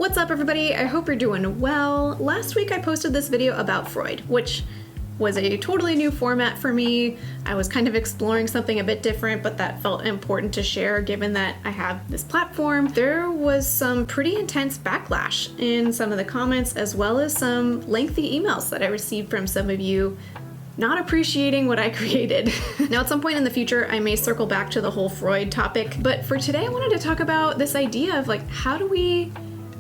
What's up, everybody? I hope you're doing well. Last week I posted this video about Freud, which was a totally new format for me. I was kind of exploring something a bit different, but that felt important to share given that I have this platform. There was some pretty intense backlash in some of the comments, as well as some lengthy emails that I received from some of you not appreciating what I created. Now, at some point in the future, I may circle back to the whole Freud topic, but for today I wanted to talk about this idea of how do we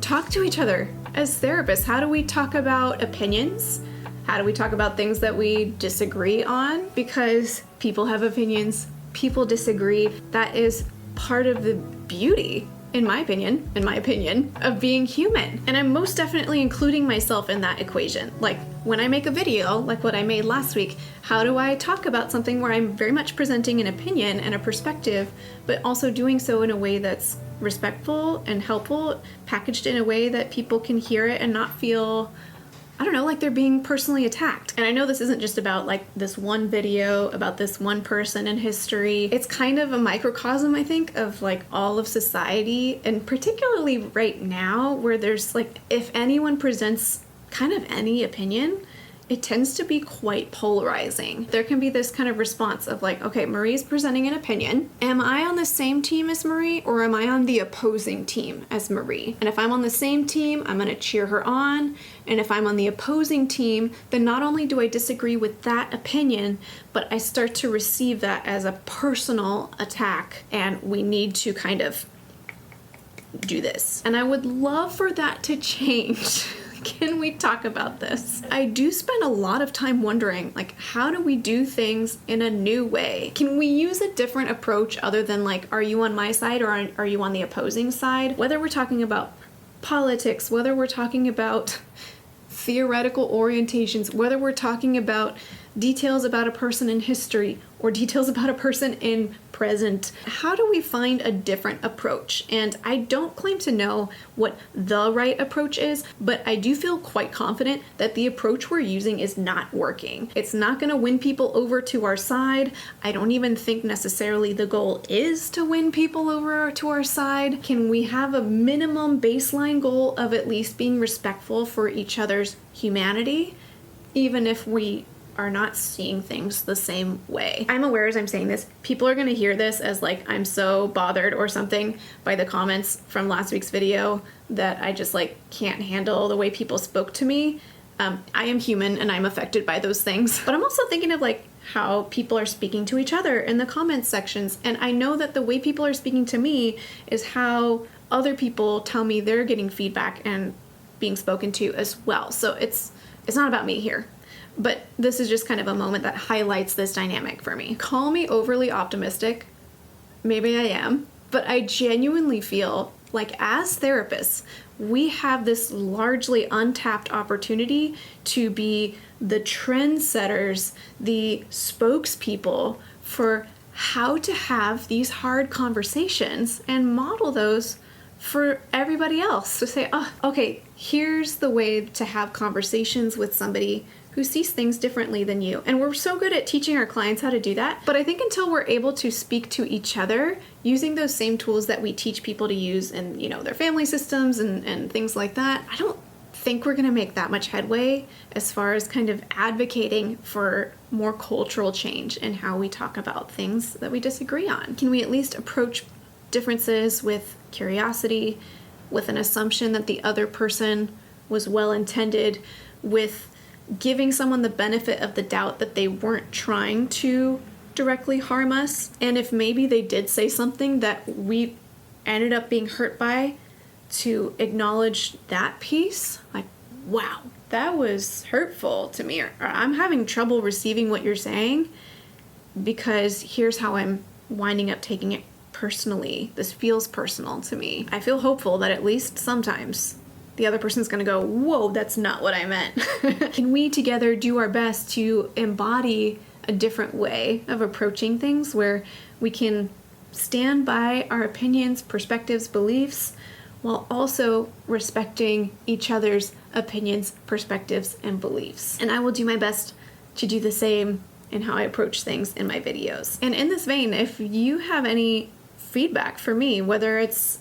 talk to each other as therapists? How do we talk about opinions? How do we talk about things that we disagree on? Because people have opinions, people disagree. That is part of the beauty, in my opinion, of being human. And I'm most definitely including myself in that equation. Like when I make a video, like what I made last week, how do I talk about something where I'm very much presenting an opinion and a perspective, but also doing so in a way that's respectful and helpful, packaged in a way that people can hear it and not feel, I don't know, like they're being personally attacked. And I know this isn't just about this one video about this one person in history. It's kind of a microcosm, I think, of all of society, and particularly right now where there's if anyone presents kind of any opinion, it tends to be quite polarizing. There can be this kind of response of okay, Marie's presenting an opinion. Am I on the same team as Marie, or am I on the opposing team as Marie? And if I'm on the same team, I'm gonna cheer her on. And if I'm on the opposing team, then not only do I disagree with that opinion, but I start to receive that as a personal attack, and we need to kind of do this. And I would love for that to change. Can we talk about this? I do spend a lot of time wondering, how do we do things in a new way? Can we use a different approach other than are you on my side or are you on the opposing side? Whether we're talking about politics, whether we're talking about theoretical orientations, whether we're talking about details about a person in history or details about a person in present. How do we find a different approach? And I don't claim to know what the right approach is, but I do feel quite confident that the approach we're using is not working. It's not going to win people over to our side. I don't even think necessarily the goal is to win people over to our side. Can we have a minimum baseline goal of at least being respectful for each other's humanity, even if we are not seeing things the same way? I'm aware as I'm saying this, people are going to hear this as I'm so bothered or something by the comments from last week's video that I just can't handle the way people spoke to me. I am human and I'm affected by those things, but I'm also thinking of how people are speaking to each other in the comments sections. And I know that the way people are speaking to me is how other people tell me they're getting feedback and being spoken to as well. So it's not about me here. But this is just kind of a moment that highlights this dynamic for me. Call me overly optimistic. Maybe I am. But I genuinely feel as therapists, we have this largely untapped opportunity to be the trendsetters, the spokespeople for how to have these hard conversations and model those for everybody else. To say, oh, okay, here's the way to have conversations with somebody who sees things differently than you. And we're so good at teaching our clients how to do that. But I think until we're able to speak to each other using those same tools that we teach people to use in, their family systems and things like that, I don't think we're gonna make that much headway as far as kind of advocating for more cultural change in how we talk about things that we disagree on. Can we at least approach differences with curiosity, with an assumption that the other person was well-intended, with giving someone the benefit of the doubt that they weren't trying to directly harm us? And if maybe they did say something that we ended up being hurt by, to acknowledge that piece, wow, that was hurtful to me, or I'm having trouble receiving what you're saying because here's how I'm winding up taking it personally. This feels personal to me. I feel hopeful that at least sometimes the other person's gonna go, whoa, that's not what I meant. Can we together do our best to embody a different way of approaching things where we can stand by our opinions, perspectives, beliefs, while also respecting each other's opinions, perspectives, and beliefs? And I will do my best to do the same in how I approach things in my videos. And in this vein, if you have any feedback for me, whether it's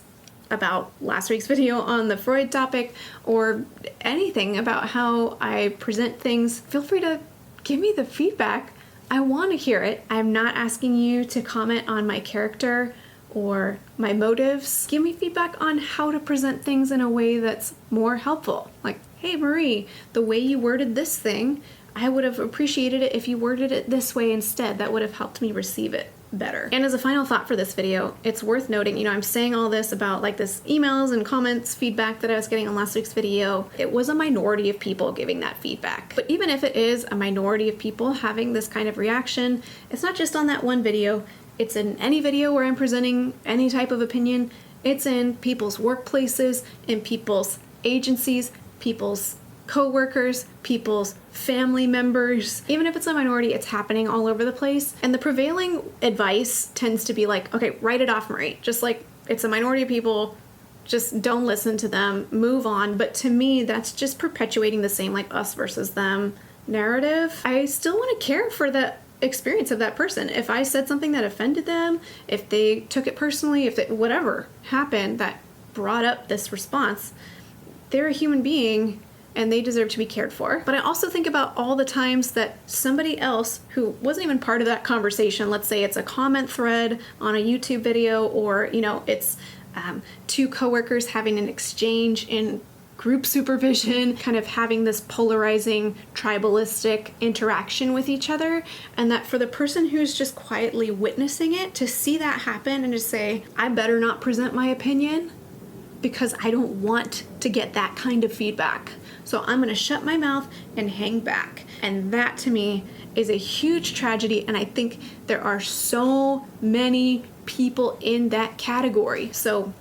about last week's video on the Freud topic or anything about how I present things, feel free to give me the feedback. I want to hear it. I'm not asking you to comment on my character or my motives. Give me feedback on how to present things in a way that's more helpful. Like, hey Marie, the way you worded this thing, I would have appreciated it if you worded it this way instead. That would have helped me receive it better. And as a final thought for this video, it's worth noting, I'm saying all this about like this emails and comments, feedback that I was getting on last week's video. It was a minority of people giving that feedback. But even if it is a minority of people having this kind of reaction, it's not just on that one video. It's in any video where I'm presenting any type of opinion. It's in people's workplaces, in people's agencies, people's co-workers, people's family members. Even if it's a minority, it's happening all over the place. And the prevailing advice tends to be like, okay, write it off, Marie. Just like, it's a minority of people, just don't listen to them, move on. But to me, that's just perpetuating the same like us versus them narrative. I still want to care for the experience of that person. If I said something that offended them, if they took it personally, if whatever happened that brought up this response, they're a human being and they deserve to be cared for. But I also think about all the times that somebody else who wasn't even part of that conversation, let's say it's a comment thread on a YouTube video, or, it's two coworkers having an exchange in group supervision, kind of having this polarizing, tribalistic interaction with each other, and that for the person who's just quietly witnessing it, to see that happen and to say, I better not present my opinion because I don't want to get that kind of feedback. So I'm gonna shut my mouth and hang back. And that to me is a huge tragedy, and I think there are so many people in that category. So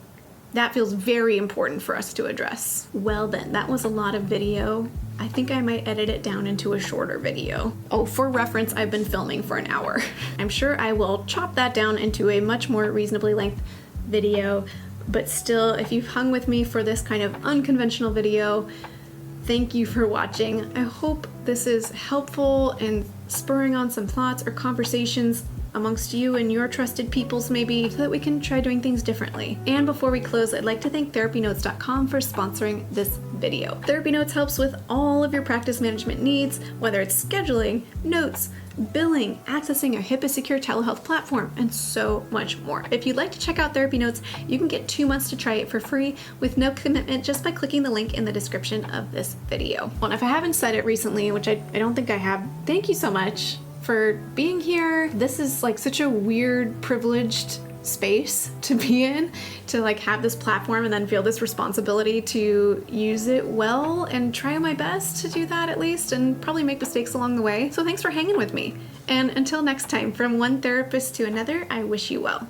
that feels very important for us to address. Well then, that was a lot of video. I think I might edit it down into a shorter video. Oh, for reference, I've been filming for an hour. I'm sure I will chop that down into a much more reasonably length video, but still, if you've hung with me for this kind of unconventional video, thank you for watching. I hope this is helpful in spurring on some thoughts or conversations amongst you and your trusted peoples maybe, so that we can try doing things differently. And before we close, I'd like to thank TherapyNotes.com for sponsoring this video. TherapyNotes helps with all of your practice management needs, whether it's scheduling, notes, billing, accessing a HIPAA-secure telehealth platform, and so much more. If you'd like to check out TherapyNotes, you can get 2 months to try it for free with no commitment just by clicking the link in the description of this video. Well, and if I haven't said it recently, which I don't think I have, thank you so much for being here. This is like such a weird, privileged space to be in, to like have this platform and then feel this responsibility to use it well and try my best to do that at least, and probably make mistakes along the way. So thanks for hanging with me. And until next time, from one therapist to another, I wish you well.